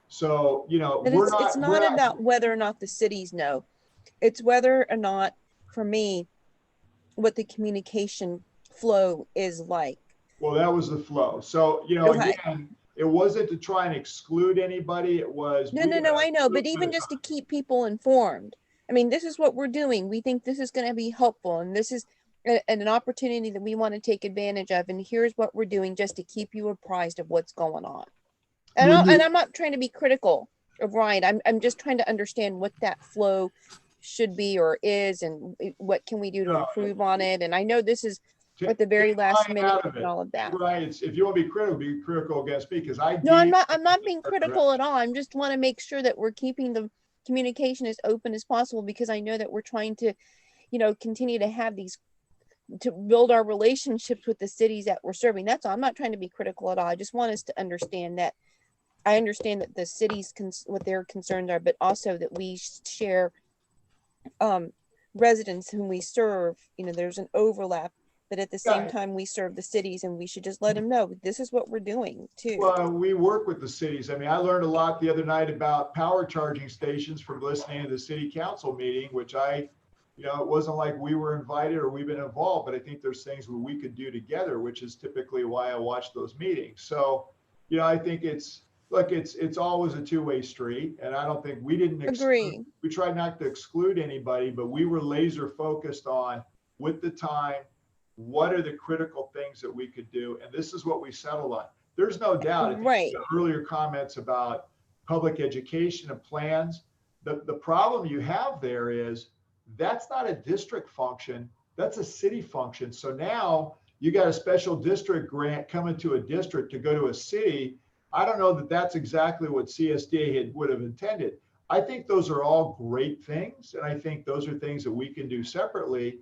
So, it's not about whether or not the cities know. It's whether or not, for me, what the communication flow is like. Well, that was the flow. So, again, it wasn't to try and exclude anybody. It was. No, I know. But even just to keep people informed. I mean, this is what we're doing. We think this is going to be helpful. And this is an opportunity that we want to take advantage of. And here's what we're doing, just to keep you apprised of what's going on. And I'm not trying to be critical of Ryan. I'm just trying to understand what that flow should be or is, and what can we do to improve on it. And I know this is at the very last minute and all of that. Right. If you want to be critical against me, because I. No, I'm not being critical at all. I'm just want to make sure that we're keeping the communication as open as possible, because I know that we're trying to, continue to have to build our relationships with the cities that we're serving. That's all. I'm not trying to be critical at all. I just want us to understand that. I understand that the cities what their concerns are, but also that we share residents whom we serve. There's an overlap, But at the Yeah. same time, we serve the cities and we should just let them know, this is what we're doing too. Well, we work with the cities. I mean, I learned a lot the other night about power charging stations from listening to the city council meeting, which it wasn't like we were invited or we've been involved, but I think there's things that we could do together, which is typically why I watch those meetings. So, I think it's always a two-way street. And I don't think we didn't Agree. we tried not to exclude anybody, but we were laser focused on, with the time, what are the critical things that we could do? And this is what we settled on. There's no doubt. I think Right. the earlier comments about public education and plans. The problem you have there is that's not a district function. That's a city function. So now you got a special district grant coming to a district to go to a city. I don't know that that's exactly what CSDA would have intended. I think those are all great things. And I think those are things that we can do separately.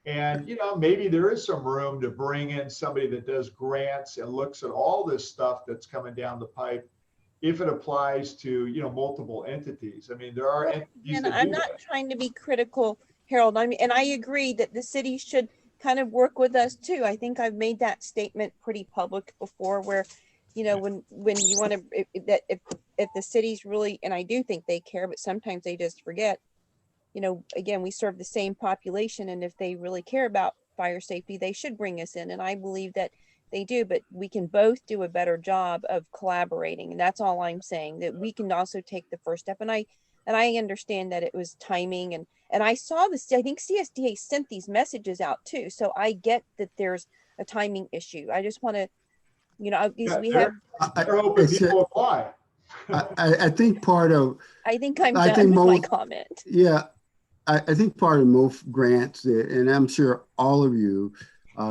And, maybe there is some room to bring in somebody that does grants and looks at all this stuff that's coming down the pipe, if it applies to, multiple entities. I mean, there are entities And that I'm do not that. trying to be critical, Harold. And I agree that the city should kind of work with us too. I think I've made that statement pretty public before where, when you want to, if the cities really, and I do think they care, but sometimes they just forget, again, we serve the same population. And if they really care about fire safety, they should bring us in. And I believe that they do, but we can both do a better job of collaborating. And that's all I'm saying, that we can also take the first step. And I understand that it was timing and I saw this, I think CSDA sent these messages out too. So I get that there's a timing issue. I just want to, we have, They're hoping people apply. I think part of, I think I'm I done think with my most- comment. yeah, I think part of most grants, and I'm sure all of you,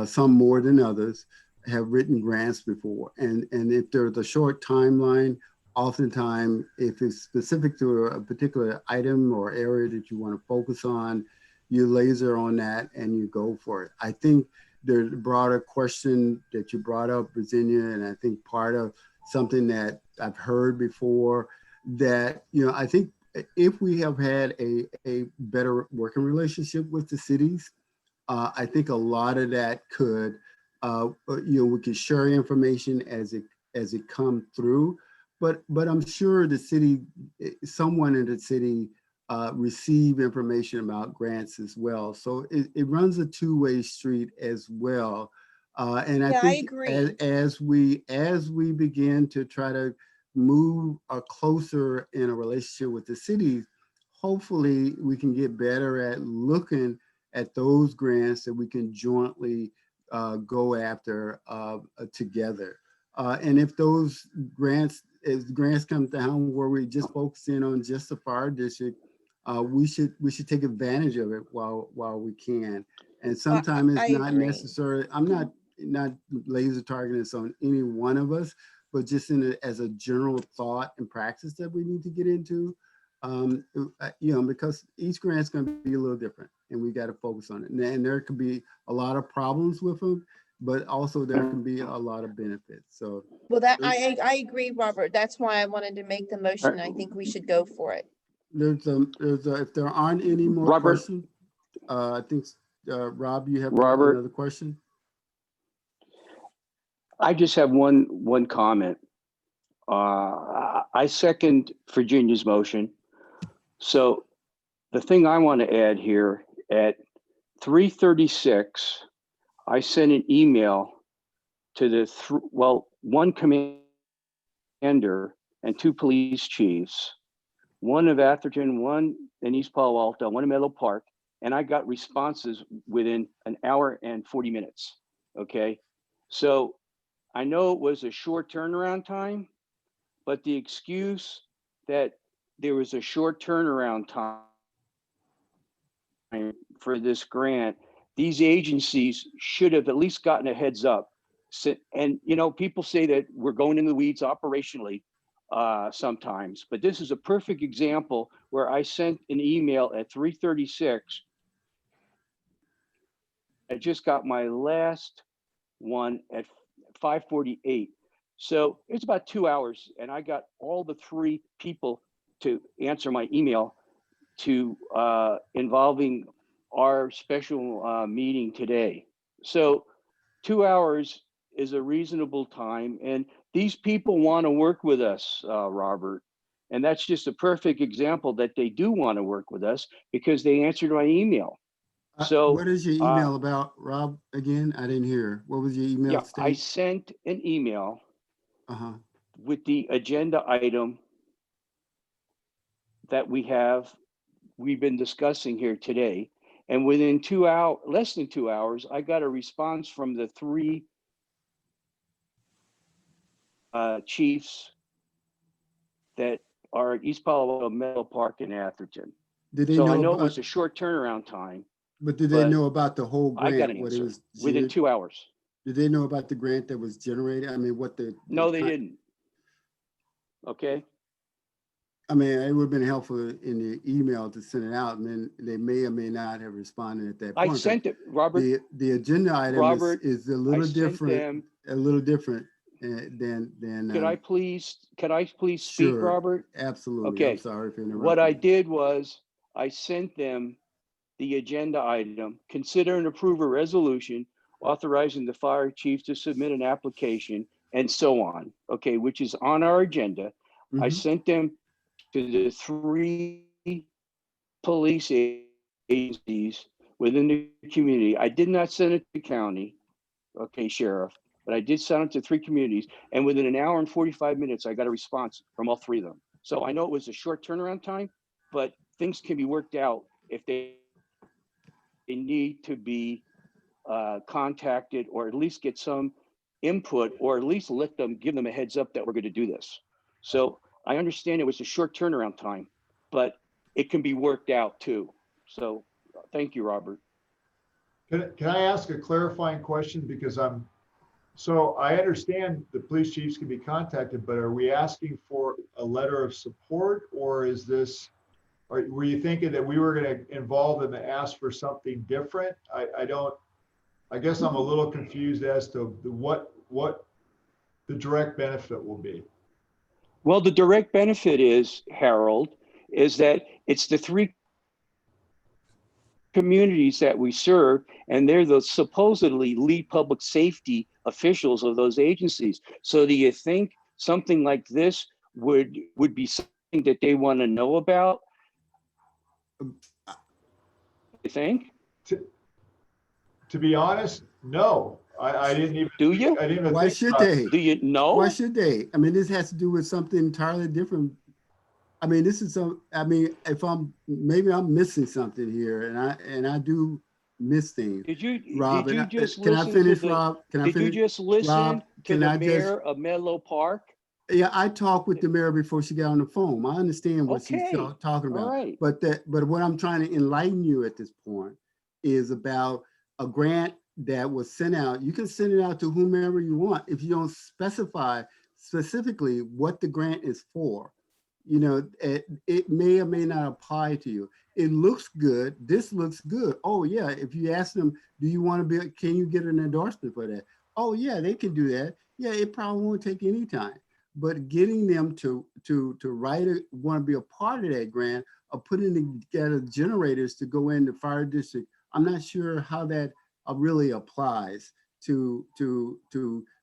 some more than others, have written grants before. And if there's a short timeline, oftentimes, if it's specific to a particular item or area that you want to focus on, you laser on that and you go for it. I think the broader question that you brought up, Virginia, and I think part of something that I've heard before, that, I think if we have had a better working relationship with the cities, I think a lot of that could, we could share information as it come through, but I'm sure the city, someone in the city receive information about grants as well. So it runs a two-way street as well. And I think I agree. as we begin to try to move closer in a relationship with the cities, hopefully we can get better at looking at those grants that we can jointly go after together. And if those grants, as grants come down where we just focus in on just the fire district, we should take advantage of it while we can. And sometimes it's I not agree. necessary. I'm not laser targeting this on any one of us, but just as a general thought and practice that we need to get into, because each grant's going to be a little different, and we got to focus on it. And there could be a lot of problems with them, but also there can be a lot of benefits. So, Well, that I agree, Robert. That's why I wanted to make the motion. I think we should go for it. if there aren't any more Robert? questions, I think Rob, you have Robert? another question. I just have one comment. I second Virginia's motion. So the thing I want to add here, at 3:36, I sent an email to one commander and two police chiefs, one of Atherton, one in East Palo Alto, one in Menlo Park, and I got responses within an hour and 40 minutes. Okay, so I know it was a short turnaround time, but the excuse that there was a short turnaround time for this grant, these agencies should have at least gotten a heads up. And people say that we're going in the weeds operationally sometimes, but this is a perfect example where I sent an email at 3:36. I just got my last one at 5:48. So it's about 2 hours, and I got all the three people to answer my email to involving our special meeting today. So 2 hours is a reasonable time, and these people want to work with us, Robert. And that's just a perfect example that they do want to work with us because they answered my email. So what is your email about, Rob? Again, I didn't hear. What was your email yeah, I state? sent an email Uh-huh. with the agenda item that we've been discussing here today. And within less than 2 hours, I got a response from the 3 chiefs that are at East Palo Alto, Menlo Park, and Atherton. Did they So I know know it about, was a short turnaround time, but did they but know about the whole I got grant? an What it answer was within geared- 2 hours. Did they know about the grant that was generated? I mean, what the No, they didn't. Okay. I mean, it would have been helpful in the email to send it out, and then they may or may not have responded at that I point. sent it, Robert. The agenda item Robert, is a I little sent different, them. than. Can I please speak, Sure, Robert? absolutely. I'm Okay. sorry for interrupting. What I did was I sent them the agenda item, consider and approve a resolution authorizing the fire chief to submit an application and so on, okay, which is on our agenda. I Mhm. sent them to the 3 police agencies within the community. I did not send it to the county, okay, sheriff, but I did send it to 3 communities. And within an hour and 45 minutes, I got a response from all 3 of them. So I know it was a short turnaround time, but things can be worked out if they need to be contacted or at least get some input or at least give them a heads up that we're going to do this. So I understand it was a short turnaround time, but it can be worked out too. So thank you, Robert. Can I ask a clarifying question? Because so I understand the police chiefs can be contacted, but are we asking for a letter of support, or is this, or were you thinking that we were going to involve them and ask for something different? I guess I'm a little confused as to what the direct benefit will be. Well, the direct benefit is, Harold, is that it's the 3 communities that we serve, and they're the supposedly lead public safety officials of those agencies. So do you think something like this would be something that they want to know about? You think? To be honest, no. I didn't even. Do you? I didn't even Why think should about they? Do you know? Why should they? I mean, this has to do with something entirely different. I mean, this is if maybe I'm missing something here, and I do miss things. Did you Rob, did you just can I listen finish, to the Rob? Can I did you finish? just listen Rob, to can the I mayor of Menlo Park? Yeah, I talked with the mayor before she got on the phone. I understand what she's Okay. talking All about. right. But what I'm trying to enlighten you at this point is about a grant that was sent out. You can send it out to whomever you want if you don't specify specifically what the grant is for. You know, it may or may not apply to you. It looks good. This looks good. Oh yeah. If you ask them, do you want to be? Can you get an endorsement for that? Oh yeah, they can do that. Yeah, it probably won't take any time. But getting them to want to be a part of that grant or putting together generators to go in the fire district, I'm not sure how that really applies to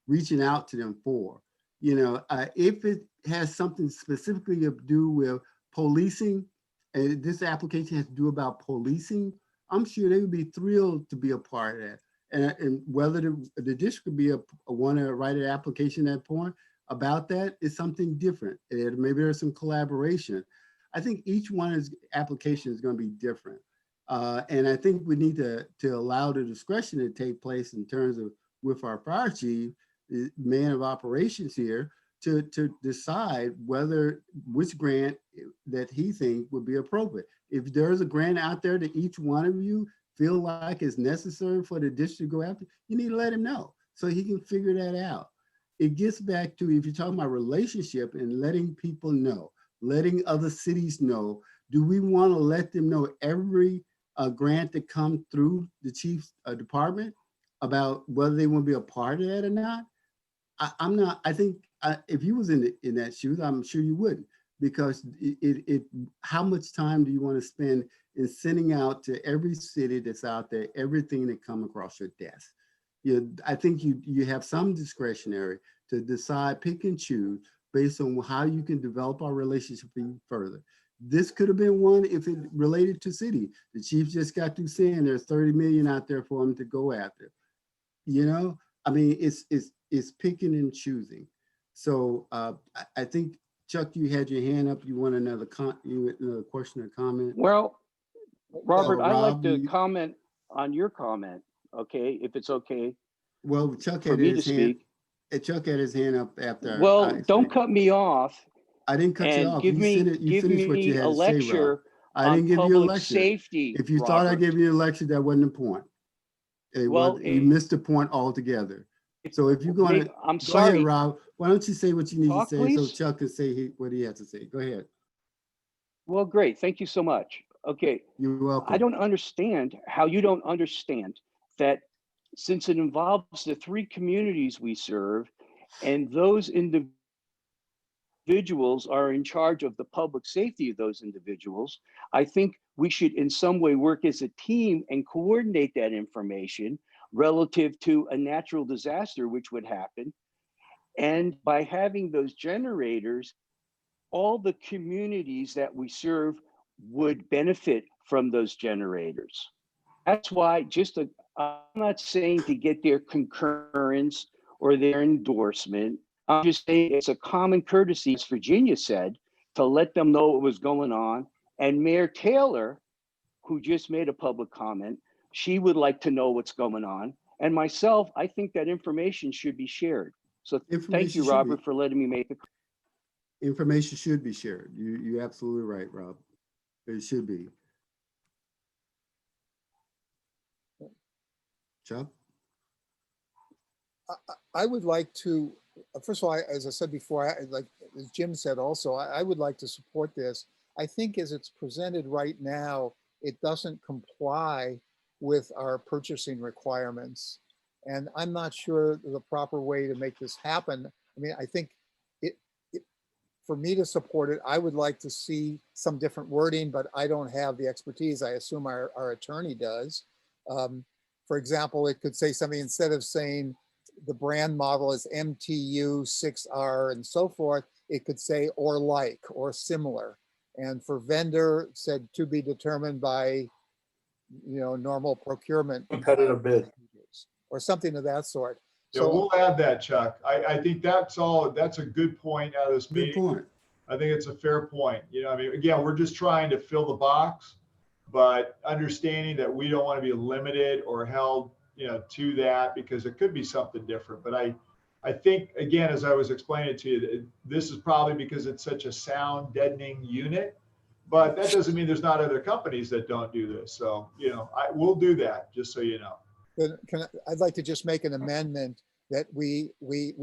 reaching out to them for. You know, if it has something specifically to do with policing, and this application has to do about policing, I'm sure they would be thrilled to be a part of that. And whether the district could want to write an application at that point about that is something different. And maybe there's some collaboration. I think each one's application is going to be different. And I think we need to allow the discretion to take place in terms of with our fire chief, the man of operations here, to decide which grant that he thinks would be appropriate. If there's a grant out there that each one of you feel like is necessary for the district to go after, you need to let him know so he can figure that out. It gets back to, if you're talking about relationship and letting people know, letting other cities know, do we want to let them know every grant that comes through the chief's department about whether they want to be a part of that or not? I'm not. I think if you was in that shoes, I'm sure you wouldn't, because how much time do you want to spend in sending out to every city that's out there everything that come across your desk? I think you have some discretionary to decide, pick and choose based on how you can develop our relationship even further. This could have been one if it related to city. The chief just got through saying there's 30 million out there for him to go after. I mean, it's picking and choosing. So I think, Chuck, you had your hand up. You want another question or comment? Well, Robert, I'd like Rob, to comment on your comment, okay, if it's okay Well, Chuck for had me to his hand. speak. Chuck had his hand up after. Well, don't cut me off I didn't cut you and off. give You me finished what you a had to say, Rob. lecture I on didn't give you a public lecture. safety. If you thought I Robert. gave you a lecture, that wasn't the point. Well, You missed the point altogether. So if you're going to, I'm go sorry. ahead, Rob. Why don't you say what you need Talk, to say so please? Chuck can say what he has to say. Go ahead. Well, great. Thank you so much. Okay. You're welcome. I don't understand how you don't understand that since it involves the 3 communities we serve, and those individuals are in charge of the public safety of those individuals, I think we should in some way work as a team and coordinate that information relative to a natural disaster, which would happen. And by having those generators, all the communities that we serve would benefit from those generators. That's why I'm not saying to get their concurrence or their endorsement. I'm just saying it's a common courtesy, as Virginia said, to let them know what was going on. And Mayor Taylor, who just made a public comment, she would like to know what's going on. And myself, I think that information should be shared. So thank you, Robert, for letting me make the Information should be shared. You're absolutely right, Rob. It should be. Chuck? I would like to, first of all, as I said before, like as Jim said also, I would like to support this. I think as it's presented right now, it doesn't comply with our purchasing requirements. And I'm not sure the proper way to make this happen. I mean, I think for me to support it, I would like to see some different wording, but I don't have the expertise. I assume our attorney does. For example, it could say something instead of saying the brand model is MTU 6R and so forth, it could say or like or similar. And for vendor, said to be determined by, normal procurement. Competitive bid. Or something of that sort. Yeah, we'll add that, Chuck. I think that's a good point out of this meeting. Good point. I think it's a fair point. I mean, again, we're just trying to fill the box, but understanding that we don't want to be limited or held, to that because it could be something different. But I think, again, as I was explaining to you, this is probably because it's such a sound deadening unit, but that doesn't mean there's not other companies that don't do this. So, we'll do that, just so you know. I'd like to just make an amendment that we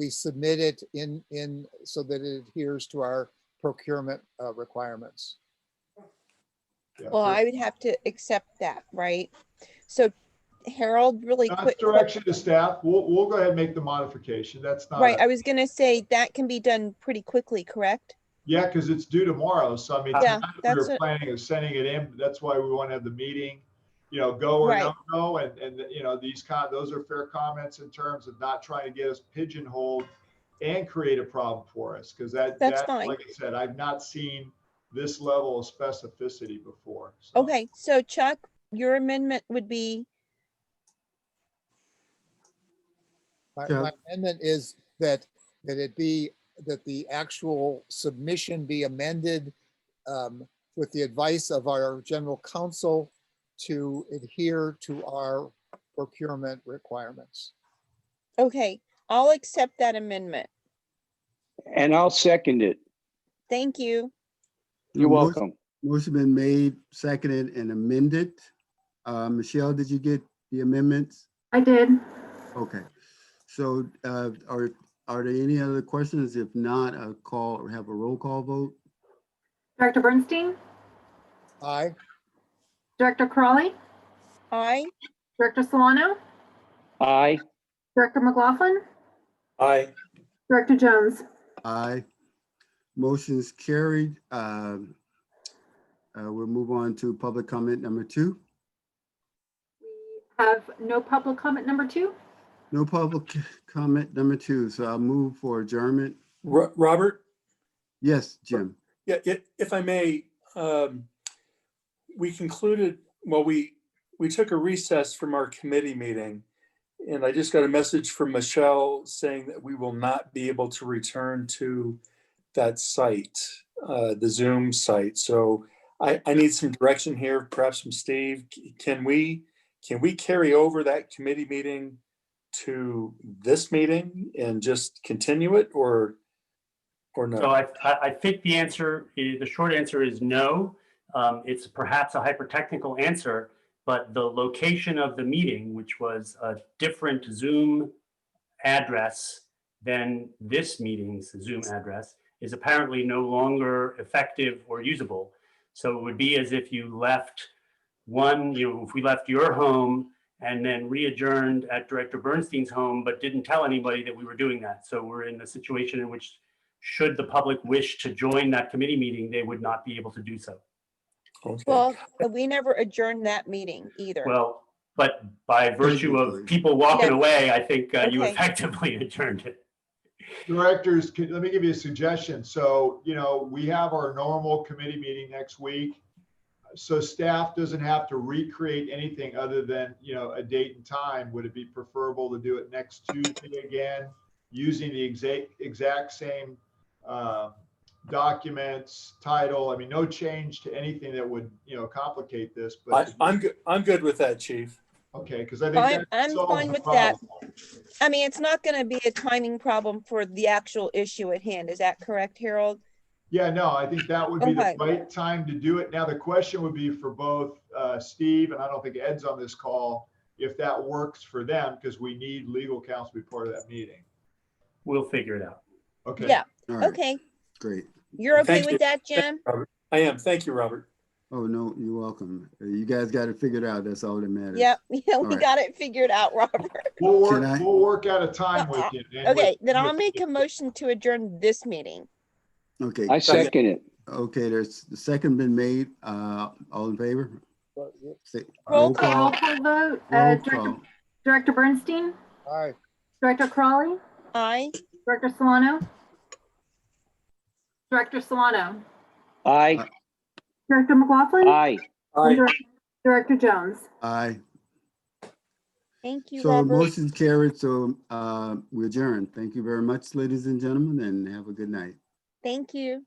submit it in so that it adheres to our procurement requirements. Yeah, Well, I would have to accept that, right? So Harold, really That's quick. direction to staff. We'll go ahead and make the modification. That's not Right, I was gonna say that can be done pretty quickly, correct? Yeah, because it's due tomorrow. So I mean, Yeah, tonight we that's were it. planning of sending it in. That's why we want to have the meeting, go or Right. no go. And those are fair comments in terms of not trying to get us pigeonholed and create a problem for us. Because That's fine. like I said, I've not seen this level of specificity before. So. Okay, so Chuck, your amendment would be, My amendment is that the actual submission be amended with the advice of our general counsel to adhere to our procurement requirements. okay, I'll accept that amendment. And I'll second it. Thank you. You're Motion- welcome. Motion been made, seconded, and amended. Michelle, did you get the amendments? I did. Okay. So are there any other questions? If not, I'll have a roll call vote. Director Bernstein, Aye. Director Crawley, Aye. Director Solano, Aye. Director McLaughlin, Aye. Director Jones. Aye. Motion's carried. We'll move on to public comment number 2. We have no public comment number 2. No public comment number 2, so I'll move for adjournment. Robert? Yes, Jim. Yeah, if I may, we concluded, well, we took a recess from our committee meeting, and I just got a message from Michelle saying that we will not be able to return to that site, the Zoom site. So I need some direction here, perhaps from Steve. Can we carry over that committee meeting to this meeting and just continue it, or So no? I think the short answer is no. It's perhaps a hyper-technical answer, but the location of the meeting, which was a different Zoom address than this meeting's Zoom address, is apparently no longer effective or usable. So it would be as if you left if we left your home and then re-adjourned at Director Bernstein's home, but didn't tell anybody that we were doing that. So we're in a situation in which, should the public wish to join that committee meeting, they would not be able to do so. Okay. Well, we never adjourned that meeting either. Well, but by virtue of Technically. people walking Yeah. away, I think you Okay. effectively adjourned it. Directors, let me give you a suggestion. So, we have our normal committee meeting next week. So staff doesn't have to recreate anything other than, a date and time. Would it be preferable to do it next Tuesday again, using the exact same documents, title? I mean, no change to anything that would, complicate this, but. I'm good with that, Chief. Okay, because I think I'm that solves fine the with that. problem. I mean, it's not going to be a timing problem for the actual issue at hand. Is that correct, Harold? Yeah, no, I think that would be the Okay. right time to do it. Now, the question would be for both Steve, and I don't think Ed's on this call, if that works for them, because we need legal counsel to be part of that meeting. We'll figure it out. Okay. Yeah. All right, Okay. great. You're okay Thank you. with that, Jim? Robert. I am. Thank you, Robert. Oh, no, you're welcome. You guys got it figured out. That's all that matters. Yep. Yeah, we right. got it figured out, Robert. Can I- We'll work out a time with you. and Okay, with- then I'll with- make a motion to adjourn this meeting. Okay, I second it. okay, there's the second been made. All in favor? Say- Roll Okay, roll call vote. Roll Director- call. Director Bernstein, All right. Director Crawley, Aye. Director Solano. Director Solano, Aye, Director McLaughlin. aye. and Director Jones. Aye. Thank you, So Robert. motion carried, so we adjourn. Thank you very much, ladies and gentlemen, and have a good night. Thank you.